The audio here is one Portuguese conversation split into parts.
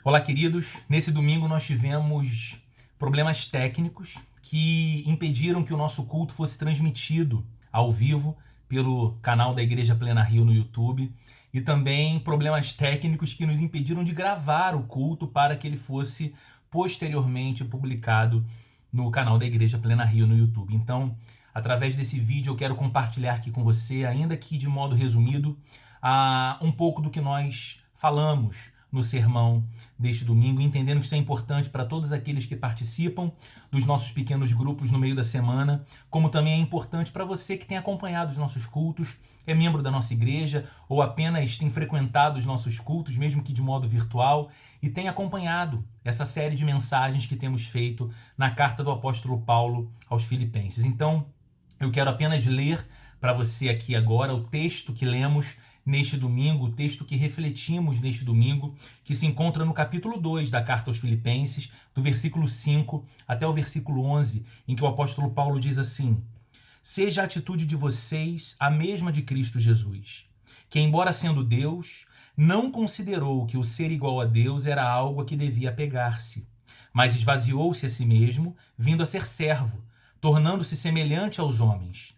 Olá, queridos. Nesse domingo nós tivemos problemas técnicos que impediram que o nosso culto fosse transmitido ao vivo pelo canal da Igreja Plena Rio no YouTube e também problemas técnicos que nos impediram de gravar o culto para que ele fosse posteriormente publicado no canal da Igreja Plena Rio no YouTube. Então, através desse vídeo eu quero compartilhar aqui com você, ainda que de modo resumido, um pouco do que nós falamos no sermão deste domingo, entendendo que isso é importante para todos aqueles que participam dos nossos pequenos grupos no meio da semana, como também é importante para você que tem acompanhado os nossos cultos, é membro da nossa igreja ou apenas tem frequentado os nossos cultos, mesmo que de modo virtual, e tem acompanhado essa série de mensagens que temos feito na carta do apóstolo Paulo aos Filipenses. Então, eu quero apenas ler para você aqui agora o texto que lemos neste domingo, o texto que refletimos neste domingo, que se encontra no capítulo 2 da carta aos Filipenses, do versículo 5 até o versículo 11, em que o apóstolo Paulo diz assim: seja a atitude de vocês a mesma de Cristo Jesus, que embora sendo Deus, não considerou que o ser igual a Deus era algo a que devia apegar-se, mas esvaziou-se a si mesmo, vindo a ser servo, tornando-se semelhante aos homens.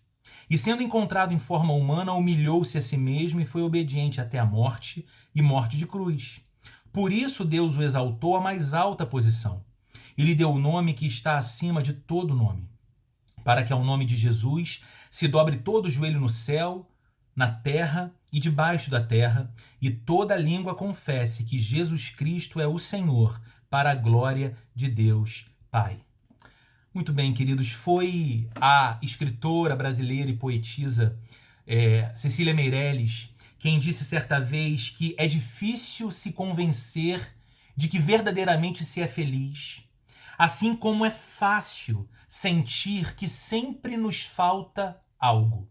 E sendo encontrado em forma humana, humilhou-se a si mesmo e foi obediente até a morte, e morte de cruz. Por isso Deus o exaltou à mais alta posição, e lhe deu o nome que está acima de todo nome, para que ao nome de Jesus se dobre todo o joelho no céu, na terra e debaixo da terra, e toda língua confesse que Jesus Cristo é o Senhor, para a glória de Deus Pai. Muito bem, queridos, foi a escritora brasileira e poetisa Cecília Meirelles quem disse certa vez que é difícil se convencer de que verdadeiramente se é feliz, assim como é fácil sentir que sempre nos falta algo.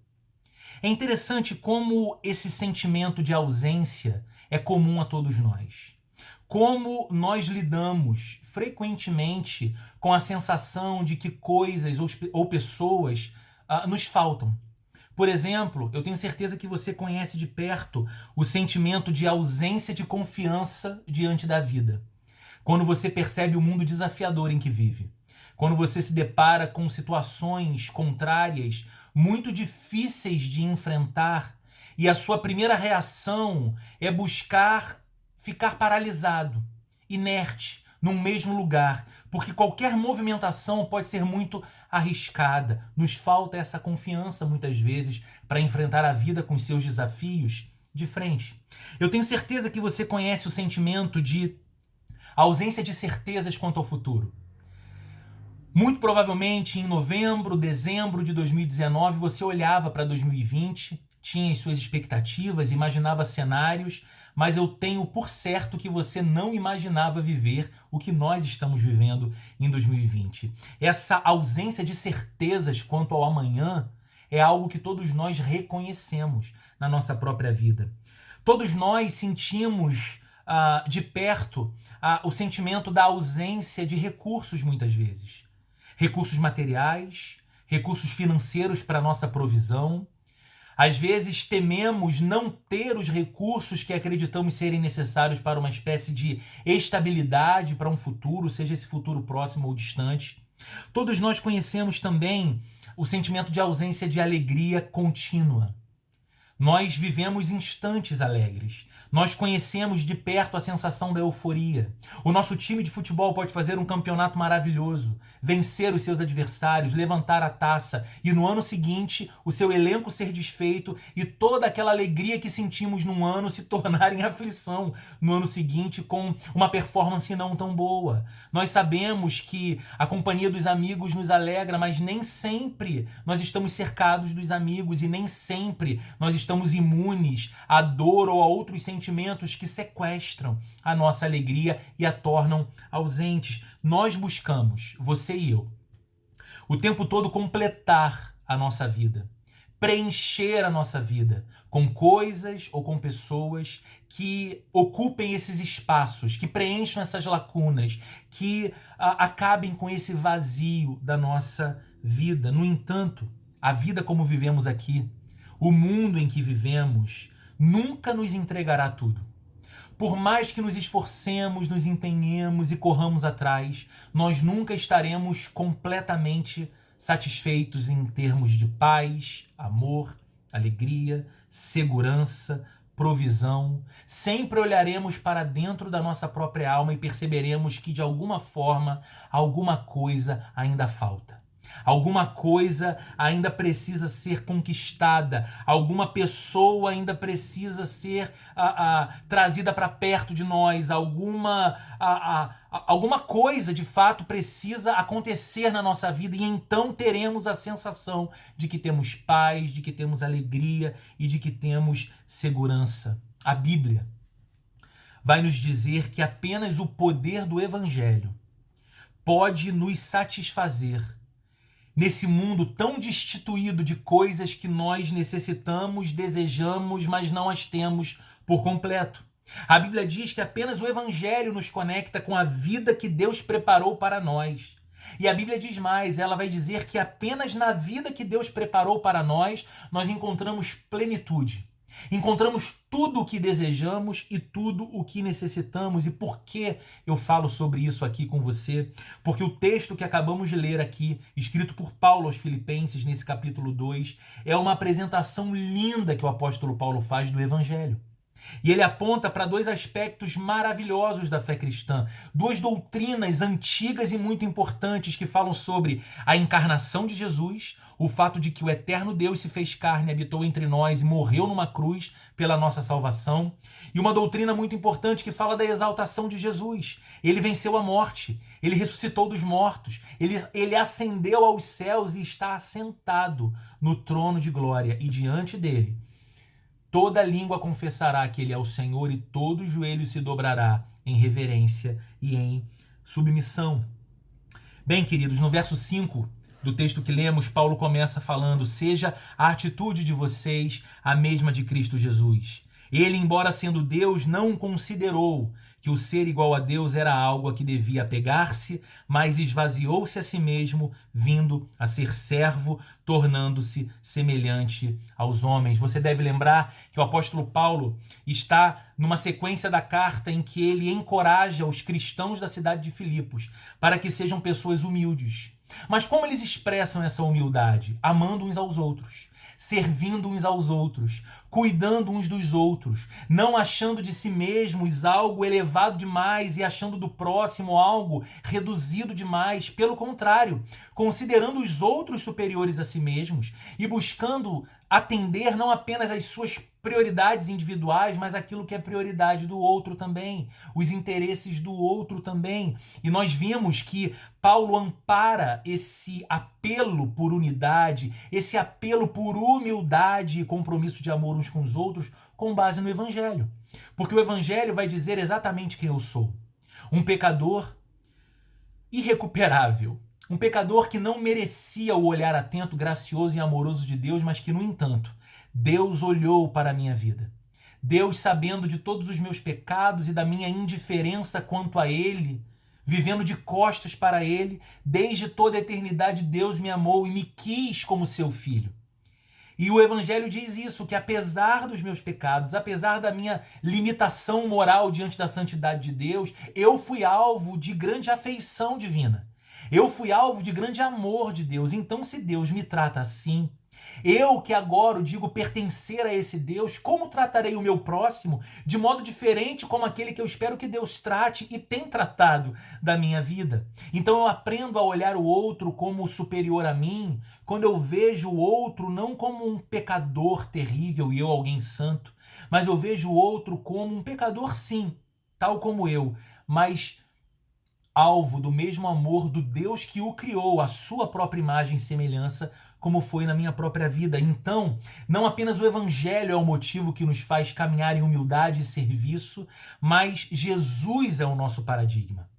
É interessante como esse sentimento de ausência é comum a todos nós. Como nós lidamos frequentemente com a sensação de que coisas ou pessoas nos faltam. Por exemplo, eu tenho certeza que você conhece de perto o sentimento de ausência de confiança diante da vida. Quando você percebe o mundo desafiador em que vive. Quando você se depara com situações contrárias, muito difíceis de enfrentar, e a sua primeira reação é buscar ficar paralisado, inerte, num mesmo lugar, porque qualquer movimentação pode ser muito arriscada. Nos falta essa confiança, muitas vezes, para enfrentar a vida com os seus desafios de frente. Eu tenho certeza que você conhece o sentimento de ausência de certezas quanto ao futuro. Muito provavelmente em novembro, dezembro de 2019, você olhava para 2020, tinha as suas expectativas, imaginava cenários, mas eu tenho por certo que você não imaginava viver o que nós estamos vivendo em 2020. Essa ausência de certezas quanto ao amanhã é algo que todos nós reconhecemos na nossa própria vida. Todos nós sentimos de perto o sentimento da ausência de recursos muitas vezes. Recursos materiais, recursos financeiros para nossa provisão. Às vezes tememos não ter os recursos que acreditamos serem necessários para uma espécie de estabilidade para um futuro, seja esse futuro próximo ou distante. Todos nós conhecemos também o sentimento de ausência de alegria contínua. Nós vivemos instantes alegres. Nós conhecemos de perto a sensação da euforia. O nosso time de futebol pode fazer um campeonato maravilhoso, vencer os seus adversários, levantar a taça e no ano seguinte o seu elenco ser desfeito e toda aquela alegria que sentimos num ano se tornar em aflição no ano seguinte com uma performance não tão boa. Nós sabemos que a companhia dos amigos nos alegra, mas nem sempre nós estamos cercados dos amigos e nem sempre nós estamos imunes à dor ou a outros sentimentos que sequestram a nossa alegria e a tornam ausentes. Nós buscamos, você e eu, o tempo todo completar a nossa vida, preencher a nossa vida com coisas ou com pessoas que ocupem esses espaços, que preencham essas lacunas, que acabem com esse vazio da nossa vida. No entanto, a vida como vivemos aqui, o mundo em que vivemos, nunca nos entregará tudo. Por mais que nos esforcemos, nos empenhemos e corramos atrás, nós nunca estaremos completamente satisfeitos em termos de paz, amor, alegria, segurança, provisão. Sempre olharemos para dentro da nossa própria alma e perceberemos que de alguma forma, alguma coisa ainda falta. Alguma coisa ainda precisa ser conquistada, alguma pessoa ainda precisa ser trazida para perto de nós, alguma coisa de fato precisa acontecer na nossa vida, e então teremos a sensação de que temos paz, de que temos alegria e de que temos segurança. A Bíblia vai nos dizer que apenas o poder do Evangelho pode nos satisfazer nesse mundo tão destituído de coisas que nós necessitamos, desejamos, mas não as temos por completo. A Bíblia diz que apenas o Evangelho nos conecta com a vida que Deus preparou para nós. E a Bíblia diz mais, ela vai dizer que apenas na vida que Deus preparou para nós, nós encontramos plenitude. Encontramos tudo o que desejamos e tudo o que necessitamos. E por que eu falo sobre isso aqui com você? Porque o texto que acabamos de ler aqui, escrito por Paulo aos Filipenses, nesse capítulo 2, é uma apresentação linda que o apóstolo Paulo faz do Evangelho. E ele aponta para dois aspectos maravilhosos da fé cristã, duas doutrinas antigas e muito importantes que falam sobre a encarnação de Jesus, o fato de que o eterno Deus se fez carne, habitou entre nós e morreu numa cruz pela nossa salvação, e uma doutrina muito importante que fala da exaltação de Jesus. Ele venceu a morte, ele ressuscitou dos mortos, ele ascendeu aos céus e está assentado no trono de glória, e diante dele toda língua confessará que ele é o Senhor e todo joelho se dobrará em reverência e em submissão. Bem, queridos, no verso 5 do texto que lemos, Paulo começa falando: seja a atitude de vocês a mesma de Cristo Jesus. Ele, embora sendo Deus, não considerou que o ser igual a Deus era algo a que devia apegar-se, mas esvaziou-se a si mesmo, vindo a ser servo, tornando-se semelhante aos homens. Você deve lembrar que o apóstolo Paulo está numa sequência da carta em que ele encoraja os cristãos da cidade de Filipos para que sejam pessoas humildes. Mas como eles expressam essa humildade? Amando uns aos outros, servindo uns aos outros, cuidando uns dos outros, não achando de si mesmos algo elevado demais e achando do próximo algo reduzido demais. Pelo contrário, considerando os outros superiores a si mesmos e buscando atender não apenas às suas prioridades individuais, mas aquilo que é prioridade do outro também, os interesses do outro também. E nós vimos que Paulo ampara esse apelo por unidade, esse apelo por humildade e compromisso de amor uns com os outros, com base no Evangelho. Porque o Evangelho vai dizer exatamente quem eu sou. Um pecador irrecuperável. Um pecador que não merecia o olhar atento, gracioso e amoroso de Deus, mas que, no entanto, Deus olhou para a minha vida. Deus, sabendo de todos os meus pecados e da minha indiferença quanto a Ele, vivendo de costas para Ele, desde toda a eternidade Deus me amou e me quis como seu filho. E o Evangelho diz isso, que apesar dos meus pecados, apesar da minha limitação moral diante da santidade de Deus, eu fui alvo de grande afeição divina. Eu fui alvo de grande amor de Deus. Então, se Deus me trata assim, eu que agora digo pertencer a esse Deus, como tratarei o meu próximo de modo diferente como aquele que eu espero que Deus trate e tem tratado da minha vida? Então eu aprendo a olhar o outro como superior a mim, quando eu vejo o outro não como um pecador terrível e eu alguém santo, mas eu vejo o outro como um pecador sim, tal como eu, mas alvo do mesmo amor do Deus que o criou, a sua própria imagem e semelhança, como foi na minha própria vida. Então, não apenas o Evangelho é o motivo que nos faz caminhar em humildade e serviço, mas Jesus é o nosso paradigma.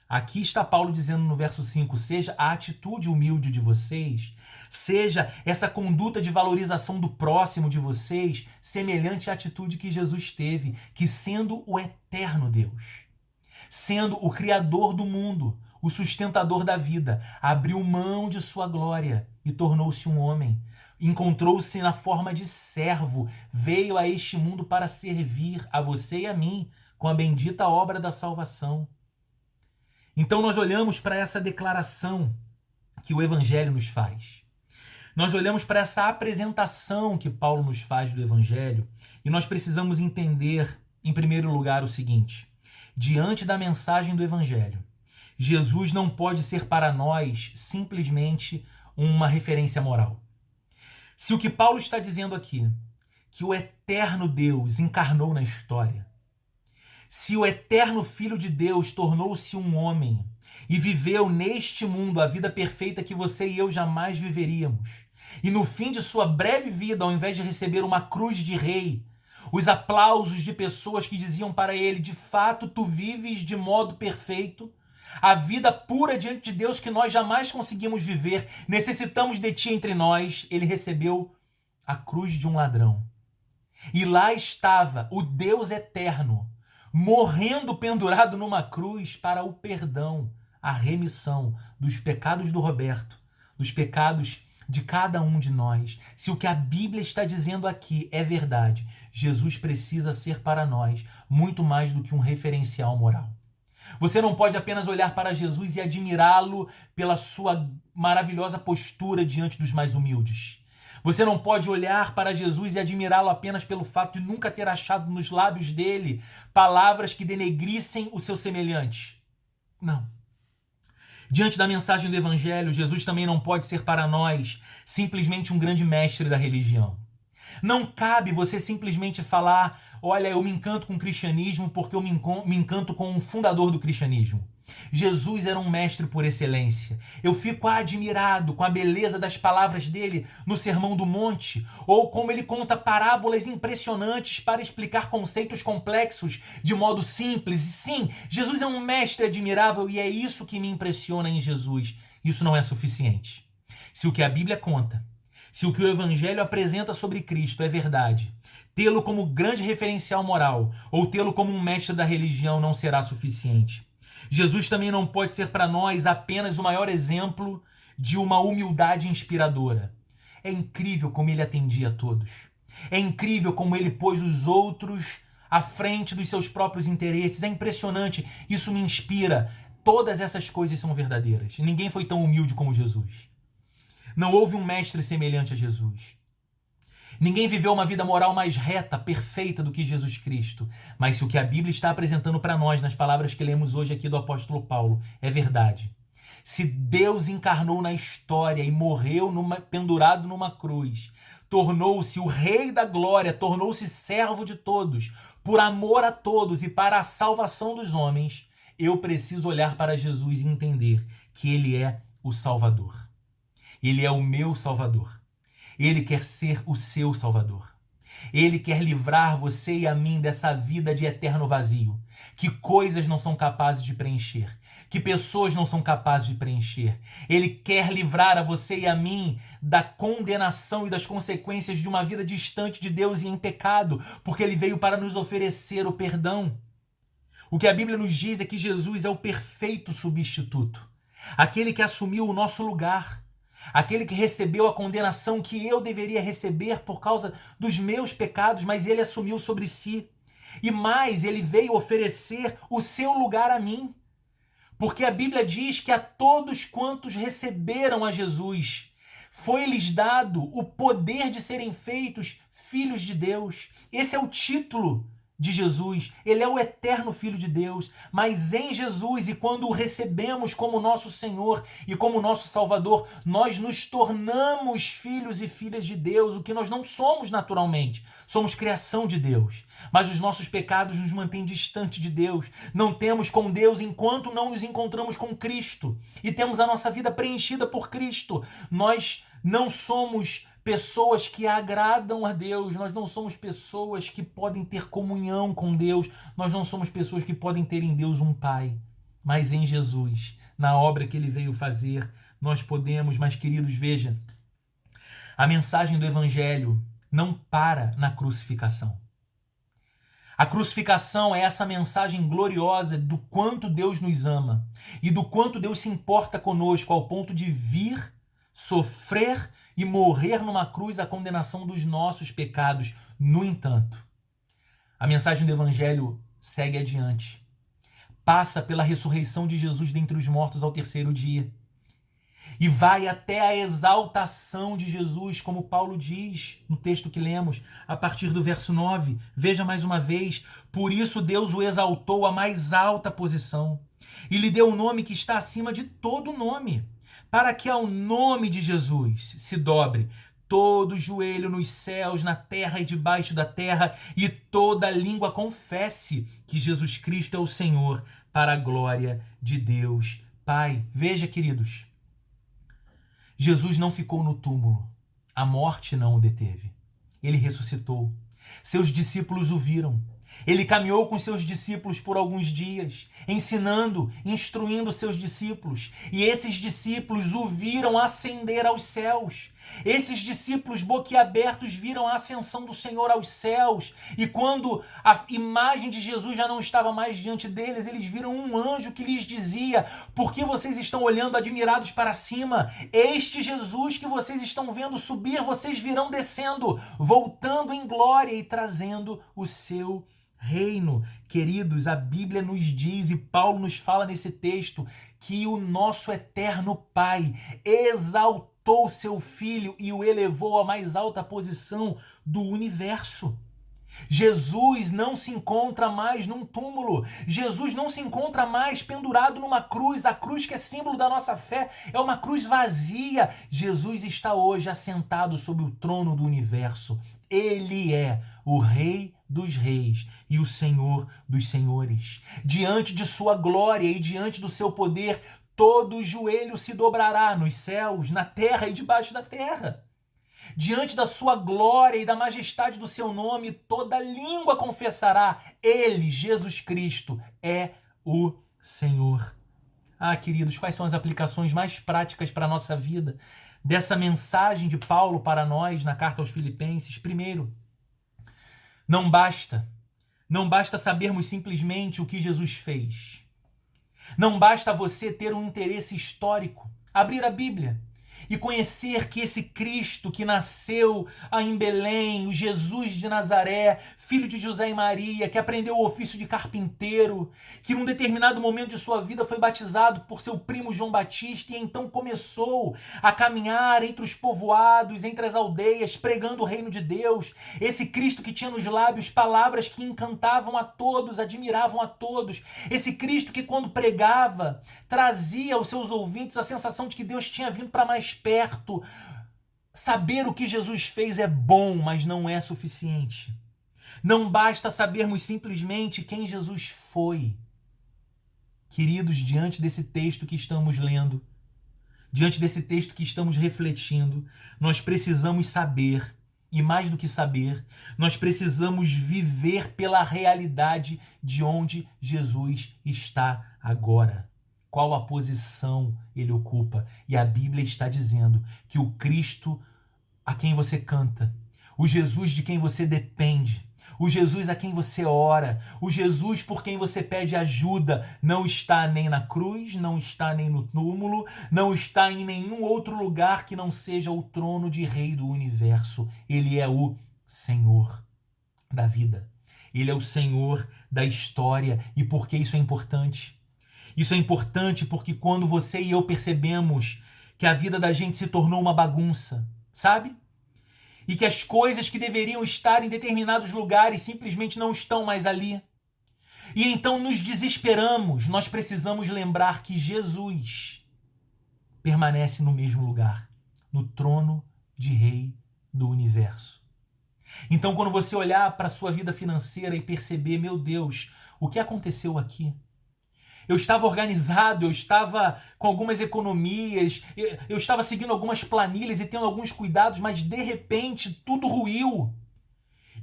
Aqui está Paulo dizendo no verso 5, seja a atitude humilde de vocês, seja essa conduta de valorização do próximo de vocês, semelhante à atitude que Jesus teve, que sendo o eterno Deus, sendo o Criador do mundo, o sustentador da vida, abriu mão de sua glória e tornou-se um homem. Encontrou-se na forma de servo, veio a este mundo para servir a você e a mim, com a bendita obra da salvação. Então nós olhamos para essa declaração que o Evangelho nos faz. Nós olhamos para essa apresentação que Paulo nos faz do Evangelho e nós precisamos entender, em primeiro lugar, o seguinte: diante da mensagem do Evangelho, Jesus não pode ser para nós simplesmente uma referência moral. Se o que Paulo está dizendo aqui, que o eterno Deus encarnou na história, se o eterno Filho de Deus tornou-se um homem e viveu neste mundo a vida perfeita que você e eu jamais viveríamos, e no fim de sua breve vida, ao invés de receber uma cruz de rei, os aplausos de pessoas que diziam para ele: de fato tu vives de modo perfeito, a vida pura diante de Deus que nós jamais conseguimos viver, necessitamos de ti entre nós, ele recebeu a cruz de um ladrão. E lá estava o Deus eterno, morrendo pendurado numa cruz para o perdão, a remissão dos pecados do Roberto, dos pecados de cada um de nós. Se o que a Bíblia está dizendo aqui é verdade, Jesus precisa ser para nós muito mais do que um referencial moral. Você não pode apenas olhar para Jesus e admirá-lo pela sua maravilhosa postura diante dos mais humildes. Você não pode olhar para Jesus e admirá-lo apenas pelo fato de nunca ter achado nos lábios dele palavras que denegrissem o seu semelhante. Não. Diante da mensagem do Evangelho, Jesus também não pode ser para nós simplesmente um grande mestre da religião. Não cabe você simplesmente falar: olha, eu me encanto com o cristianismo porque eu me encanto com o fundador do cristianismo. Jesus era um mestre por excelência. Eu fico admirado com a beleza das palavras dele no Sermão do Monte, ou como ele conta parábolas impressionantes para explicar conceitos complexos de modo simples. E sim, Jesus é um mestre admirável e é isso que me impressiona em Jesus. Isso não é suficiente. Se o que a Bíblia conta, se o que o Evangelho apresenta sobre Cristo é verdade, tê-lo como grande referencial moral ou tê-lo como um mestre da religião não será suficiente. Jesus também não pode ser para nós apenas o maior exemplo de uma humildade inspiradora. É incrível como ele atendia a todos. É incrível como ele pôs os outros à frente dos seus próprios interesses. É impressionante. Isso me inspira. Todas essas coisas são verdadeiras. Ninguém foi tão humilde como Jesus. Não houve um mestre semelhante a Jesus. Ninguém viveu uma vida moral mais reta, perfeita do que Jesus Cristo. Mas se o que a Bíblia está apresentando para nós, nas palavras que lemos hoje aqui do apóstolo Paulo, é verdade. Se Deus encarnou na história e morreu pendurado numa cruz, tornou-se o Rei da Glória, tornou-se servo de todos, por amor a todos e para a salvação dos homens, eu preciso olhar para Jesus e entender que Ele é o Salvador. Ele é o meu Salvador. Ele quer ser o seu Salvador. Ele quer livrar você e a mim dessa vida de eterno vazio, que coisas não são capazes de preencher, que pessoas não são capazes de preencher. Ele quer livrar a você e a mim da condenação e das consequências de uma vida distante de Deus e em pecado, porque ele veio para nos oferecer o perdão. O que a Bíblia nos diz é que Jesus é o perfeito substituto, aquele que assumiu o nosso lugar, aquele que recebeu a condenação que eu deveria receber por causa dos meus pecados, mas ele assumiu sobre si. E mais, ele veio oferecer o seu lugar a mim. Porque a Bíblia diz que a todos quantos receberam a Jesus, foi-lhes dado o poder de serem feitos filhos de Deus. Esse é o título de Jesus. Ele é o eterno Filho de Deus. Mas em Jesus, e quando o recebemos como nosso Senhor e como nosso Salvador, nós nos tornamos filhos e filhas de Deus, o que nós não somos naturalmente. Somos criação de Deus. Mas os nossos pecados nos mantêm distante de Deus. Não temos com Deus enquanto não nos encontramos com Cristo. E temos a nossa vida preenchida por Cristo. Nós não somos pessoas que agradam a Deus, nós não somos pessoas que podem ter comunhão com Deus, nós não somos pessoas que podem ter em Deus um Pai. Mas em Jesus, na obra que Ele veio fazer, nós podemos. Mas queridos, veja, a mensagem do Evangelho não para na crucificação. A crucificação é essa mensagem gloriosa do quanto Deus nos ama e do quanto Deus se importa conosco ao ponto de vir, sofrer e morrer numa cruz a condenação dos nossos pecados. No entanto, a mensagem do Evangelho segue adiante. Passa pela ressurreição de Jesus dentre os mortos ao terceiro dia. E vai até a exaltação de Jesus, como Paulo diz no texto que lemos, a partir do verso 9. Veja mais uma vez: por isso Deus o exaltou à mais alta posição e lhe deu o nome que está acima de todo nome, para que ao nome de Jesus se dobre todo joelho nos céus, na terra e debaixo da terra, e toda língua confesse que Jesus Cristo é o Senhor, para a glória de Deus Pai. Veja, queridos, Jesus não ficou no túmulo. A morte não o deteve. Ele ressuscitou. Seus discípulos o viram. Ele caminhou com seus discípulos por alguns dias, ensinando, instruindo seus discípulos. E esses discípulos o viram ascender aos céus. Esses discípulos boquiabertos viram a ascensão do Senhor aos céus. E quando a imagem de Jesus já não estava mais diante deles, eles viram um anjo que lhes dizia: por que vocês estão olhando admirados para cima? Este Jesus que vocês estão vendo subir, vocês virão descendo, voltando em glória e trazendo o seu reino. Queridos, a Bíblia nos diz, e Paulo nos fala nesse texto, que o nosso eterno Pai exaltou seu Filho e o elevou à mais alta posição do universo. Jesus não se encontra mais num túmulo. Jesus não se encontra mais pendurado numa cruz. A cruz que é símbolo da nossa fé é uma cruz vazia. Jesus está hoje assentado sobre o trono do universo. Ele é o Rei dos Reis e o Senhor dos Senhores. Diante de sua glória e diante do seu poder, todo joelho se dobrará nos céus, na terra e debaixo da terra. Diante da sua glória e da majestade do seu nome, toda língua confessará: Ele, Jesus Cristo, é o Senhor. Ah, queridos, quais são as aplicações mais práticas para a nossa vida dessa mensagem de Paulo para nós na carta aos Filipenses? Primeiro, não basta sabermos simplesmente o que Jesus fez. Não basta você ter um interesse histórico, abrir a Bíblia e conhecer que esse Cristo que nasceu em Belém, o Jesus de Nazaré, filho de José e Maria, que aprendeu o ofício de carpinteiro, que num determinado momento de sua vida foi batizado por seu primo João Batista e então começou a caminhar entre os povoados, entre as aldeias, pregando o reino de Deus. Esse Cristo que tinha nos lábios palavras que encantavam a todos, admiravam a todos. Esse Cristo que quando pregava, trazia aos seus ouvintes a sensação de que Deus tinha vindo para mais perto. Saber o que Jesus fez é bom, mas não é suficiente. Não basta sabermos simplesmente quem Jesus foi. Queridos, diante desse texto que estamos lendo, diante desse texto que estamos refletindo, nós precisamos saber, e mais do que saber, nós precisamos viver pela realidade de onde Jesus está agora. Qual a posição ele ocupa. E a Bíblia está dizendo que o Cristo a quem você canta, o Jesus de quem você depende, o Jesus a quem você ora, o Jesus por quem você pede ajuda, não está nem na cruz, não está nem no túmulo, não está em nenhum outro lugar que não seja o trono de Rei do universo. Ele é o Senhor da vida. Ele é o Senhor da história. E por que isso é importante? Isso é importante porque quando você e eu percebemos que a vida da gente se tornou uma bagunça, sabe? E que as coisas que deveriam estar em determinados lugares simplesmente não estão mais ali. E então nos desesperamos. Nós precisamos lembrar que Jesus permanece no mesmo lugar, no trono de Rei do universo. Então, quando você olhar para a sua vida financeira e perceber, meu Deus, o que aconteceu aqui? Eu estava organizado, eu estava com algumas economias, eu estava seguindo algumas planilhas e tendo alguns cuidados, mas de repente tudo ruiu.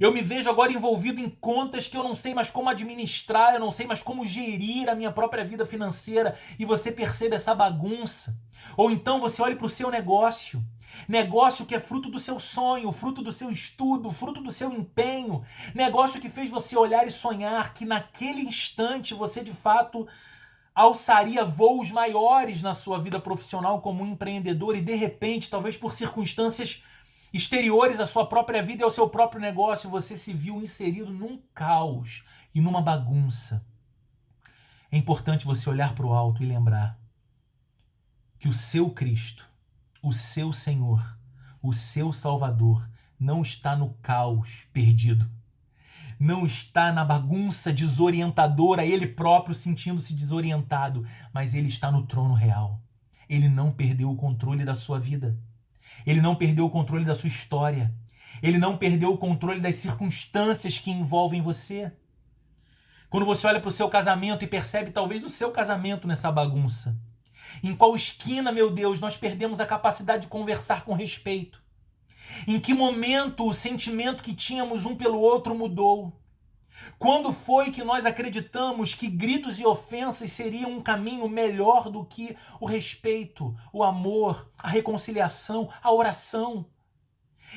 Eu me vejo agora envolvido em contas que eu não sei mais como administrar, eu não sei mais como gerir a minha própria vida financeira, e você percebe essa bagunça. Ou então você olha para o seu negócio que é fruto do seu sonho, fruto do seu estudo, fruto do seu empenho, negócio que fez você olhar e sonhar que naquele instante você de fato alçaria voos maiores na sua vida profissional como um empreendedor, e de repente, talvez por circunstâncias exteriores à sua própria vida e ao seu próprio negócio, você se viu inserido num caos E numa bagunça, é importante você olhar para o alto e lembrar que o seu Cristo, o seu Senhor, o seu Salvador não está no caos perdido. Não está na bagunça desorientadora, ele próprio sentindo-se desorientado, mas ele está no trono real. Ele não perdeu o controle da sua vida. Ele não perdeu o controle da sua história. Ele não perdeu o controle das circunstâncias que envolvem você. Quando você olha para o seu casamento e percebe talvez o seu casamento nessa bagunça, em qual esquina, meu Deus, nós perdemos a capacidade de conversar com respeito? Em que momento o sentimento que tínhamos um pelo outro mudou? Quando foi que nós acreditamos que gritos e ofensas seriam um caminho melhor do que o respeito, o amor, a reconciliação, a oração?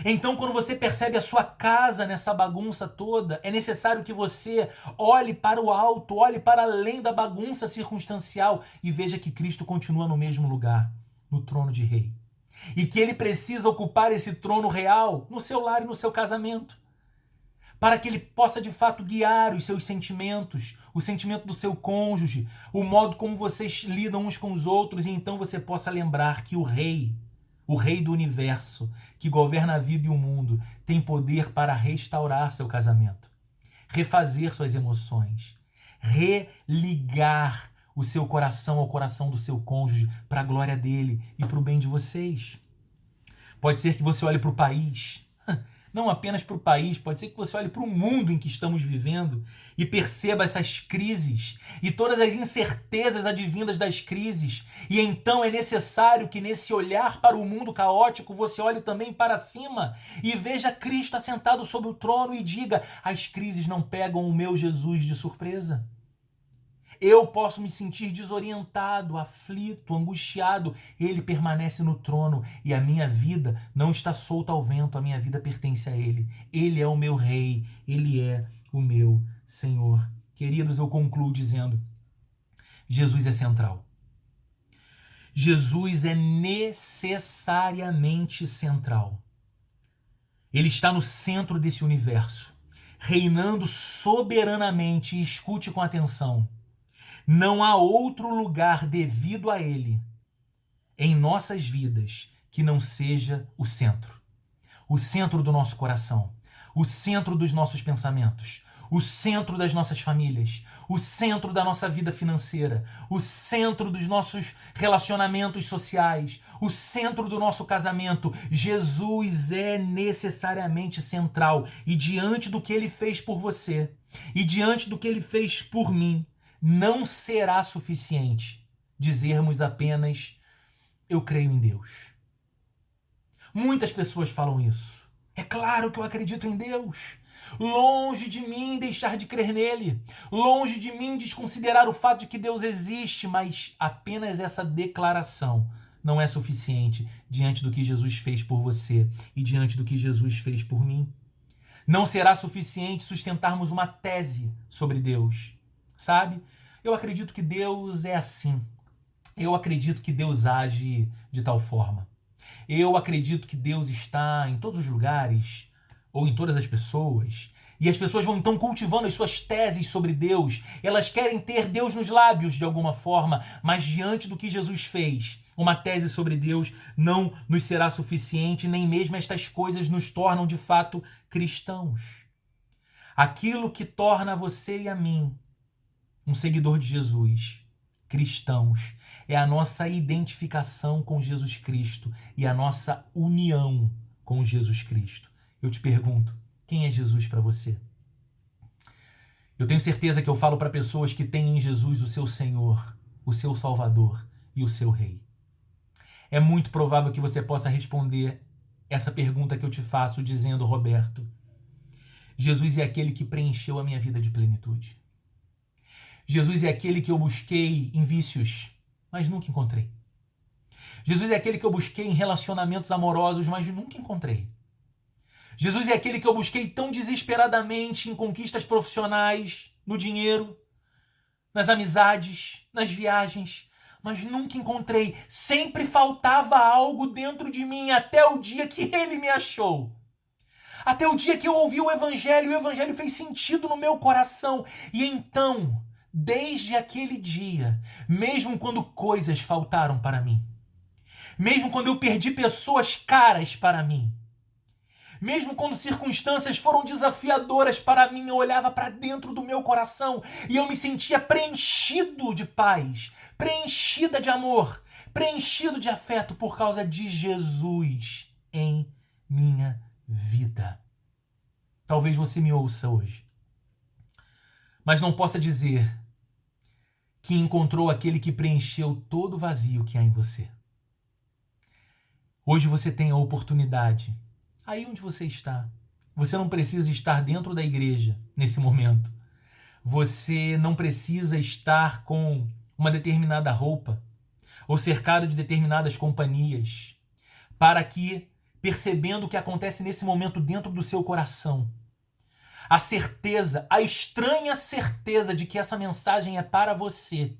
Então, quando você percebe a sua casa nessa bagunça toda, é necessário que você olhe para o alto, olhe para além da bagunça circunstancial e veja que Cristo continua no mesmo lugar, no trono de rei. E que ele precisa ocupar esse trono real no seu lar e no seu casamento, para que ele possa de fato guiar os seus sentimentos, o sentimento do seu cônjuge, o modo como vocês lidam uns com os outros, e então você possa lembrar que o rei do universo, que governa a vida e o mundo, tem poder para restaurar seu casamento, refazer suas emoções, religar o seu coração ao coração do seu cônjuge para a glória dele e para o bem de vocês. Pode ser que você olhe para o país, não apenas para o país, pode ser que você olhe para o mundo em que estamos vivendo e perceba essas crises e todas as incertezas advindas das crises. E então é necessário que nesse olhar para o mundo caótico você olhe também para cima e veja Cristo assentado sobre o trono e diga: as crises não pegam o meu Jesus de surpresa. Eu posso me sentir desorientado, aflito, angustiado. Ele permanece no trono e a minha vida não está solta ao vento, a minha vida pertence a Ele. Ele é o meu rei, Ele é o meu Senhor. Queridos, eu concluo dizendo: Jesus é central. Jesus é necessariamente central. Ele está no centro desse universo, reinando soberanamente, e escute com atenção. Não há outro lugar devido a Ele em nossas vidas que não seja o centro do nosso coração, o centro dos nossos pensamentos, o centro das nossas famílias, o centro da nossa vida financeira, o centro dos nossos relacionamentos sociais, o centro do nosso casamento. Jesus é necessariamente central, e diante do que Ele fez por você e diante do que Ele fez por mim, não será suficiente dizermos apenas: eu creio em Deus. Muitas pessoas falam isso. É claro que eu acredito em Deus. Longe de mim deixar de crer nele. Longe de mim desconsiderar o fato de que Deus existe, mas apenas essa declaração não é suficiente diante do que Jesus fez por você e diante do que Jesus fez por mim. Não será suficiente sustentarmos uma tese sobre Deus. Sabe? Eu acredito que Deus é assim. Eu acredito que Deus age de tal forma. Eu acredito que Deus está em todos os lugares, ou em todas as pessoas. E as pessoas vão então cultivando as suas teses sobre Deus. Elas querem ter Deus nos lábios de alguma forma, mas diante do que Jesus fez, uma tese sobre Deus não nos será suficiente, nem mesmo estas coisas nos tornam de fato cristãos. Aquilo que torna você e a mim um seguidor de Jesus, cristãos, é a nossa identificação com Jesus Cristo e a nossa união com Jesus Cristo. Eu te pergunto, quem é Jesus para você? Eu tenho certeza que eu falo para pessoas que têm em Jesus o seu Senhor, o seu Salvador e o seu Rei. É muito provável que você possa responder essa pergunta que eu te faço dizendo: Roberto, Jesus é aquele que preencheu a minha vida de plenitude. Jesus é aquele que eu busquei em vícios, mas nunca encontrei. Jesus é aquele que eu busquei em relacionamentos amorosos, mas nunca encontrei. Jesus é aquele que eu busquei tão desesperadamente em conquistas profissionais, no dinheiro, nas amizades, nas viagens, mas nunca encontrei. Sempre faltava algo dentro de mim até o dia que Ele me achou. Até o dia que eu ouvi o Evangelho fez sentido no meu coração. E então, desde aquele dia, mesmo quando coisas faltaram para mim, mesmo quando eu perdi pessoas caras para mim, mesmo quando circunstâncias foram desafiadoras para mim, eu olhava para dentro do meu coração e eu me sentia preenchido de paz, preenchida de amor, preenchido de afeto por causa de Jesus em minha vida. Talvez você me ouça hoje, mas não possa dizer que encontrou aquele que preencheu todo o vazio que há em você. Hoje você tem a oportunidade, aí onde você está. Você não precisa estar dentro da igreja nesse momento. Você não precisa estar com uma determinada roupa ou cercado de determinadas companhias para que, percebendo o que acontece nesse momento dentro do seu coração, a certeza, a estranha certeza de que essa mensagem é para você,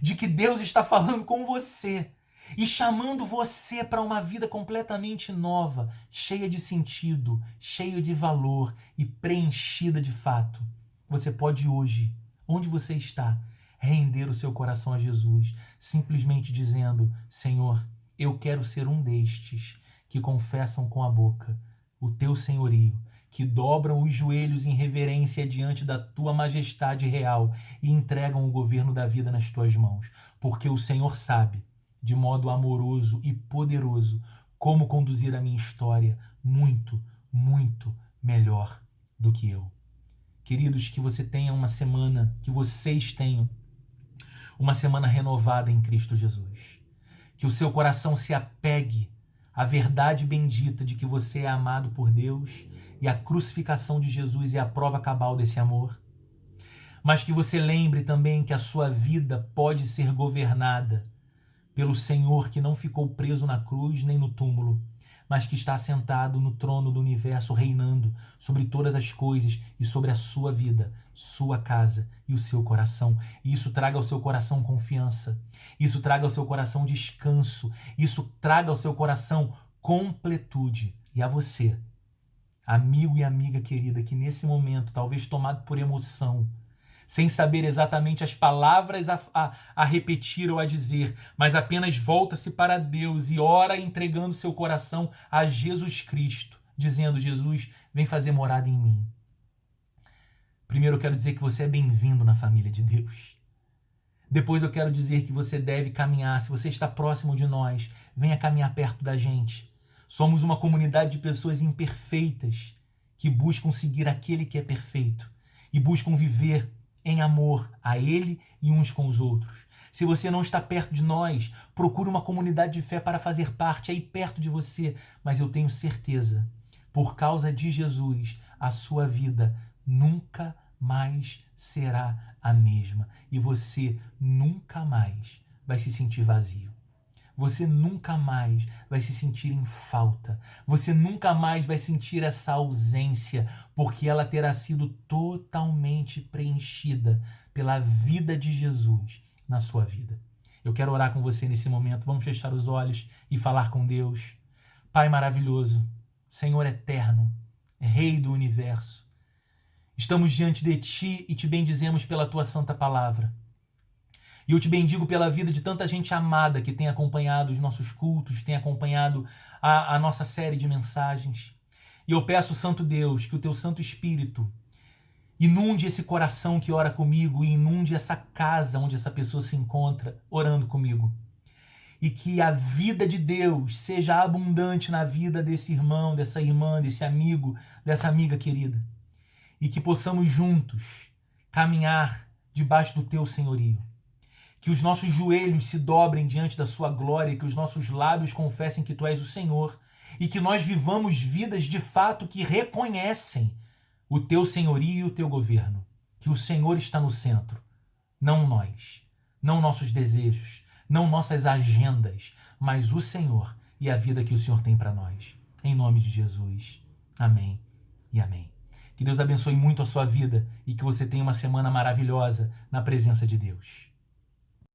de que Deus está falando com você e chamando você para uma vida completamente nova, cheia de sentido, cheia de valor e preenchida de fato. Você pode hoje, onde você está, render o seu coração a Jesus, simplesmente dizendo: Senhor, eu quero ser um destes que confessam com a boca o teu senhorio, que dobram os joelhos em reverência diante da tua majestade real e entregam o governo da vida nas tuas mãos, porque o Senhor sabe, de modo amoroso e poderoso, como conduzir a minha história muito, muito melhor do que eu. Queridos, que você tenha uma semana, que vocês tenham uma semana renovada em Cristo Jesus. Que o seu coração se apegue à verdade bendita de que você é amado por Deus e a crucificação de Jesus é a prova cabal desse amor. Mas que você lembre também que a sua vida pode ser governada pelo Senhor que não ficou preso na cruz nem no túmulo, mas que está sentado no trono do universo, reinando sobre todas as coisas e sobre a sua vida, sua casa e o seu coração. E isso traga ao seu coração confiança, isso traga ao seu coração descanso, isso traga ao seu coração completude. E a você, amigo e amiga querida, que nesse momento, talvez tomado por emoção, sem saber exatamente as palavras a repetir ou a dizer, mas apenas volta-se para Deus e ora entregando seu coração a Jesus Cristo, dizendo: Jesus, vem fazer morada em mim. Primeiro eu quero dizer que você é bem-vindo na família de Deus. Depois eu quero dizer que você deve caminhar. Se você está próximo de nós, venha caminhar perto da gente. Somos uma comunidade de pessoas imperfeitas que buscam seguir aquele que é perfeito e buscam viver em amor a Ele e uns com os outros. Se você não está perto de nós, procure uma comunidade de fé para fazer parte aí perto de você. Mas eu tenho certeza, por causa de Jesus, a sua vida nunca mais será a mesma. E você nunca mais vai se sentir vazio. Você nunca mais vai se sentir em falta. Você nunca mais vai sentir essa ausência, porque ela terá sido totalmente preenchida pela vida de Jesus na sua vida. Eu quero orar com você nesse momento. Vamos fechar os olhos e falar com Deus. Pai maravilhoso, Senhor eterno, Rei do universo, estamos diante de Ti e Te bendizemos pela Tua santa palavra. E eu te bendigo pela vida de tanta gente amada que tem acompanhado os nossos cultos, tem acompanhado a nossa série de mensagens. E eu peço, Santo Deus, que o Teu Santo Espírito inunde esse coração que ora comigo e inunde essa casa onde essa pessoa se encontra orando comigo. E que a vida de Deus seja abundante na vida desse irmão, dessa irmã, desse amigo, dessa amiga querida. E que possamos juntos caminhar debaixo do Teu senhorio. Que os nossos joelhos se dobrem diante da sua glória, que os nossos lábios confessem que Tu és o Senhor e que nós vivamos vidas de fato que reconhecem o Teu senhorio e o Teu governo. Que o Senhor está no centro, não nós, não nossos desejos, não nossas agendas, mas o Senhor e a vida que o Senhor tem para nós. Em nome de Jesus. Amém e amém. Que Deus abençoe muito a sua vida e que você tenha uma semana maravilhosa na presença de Deus.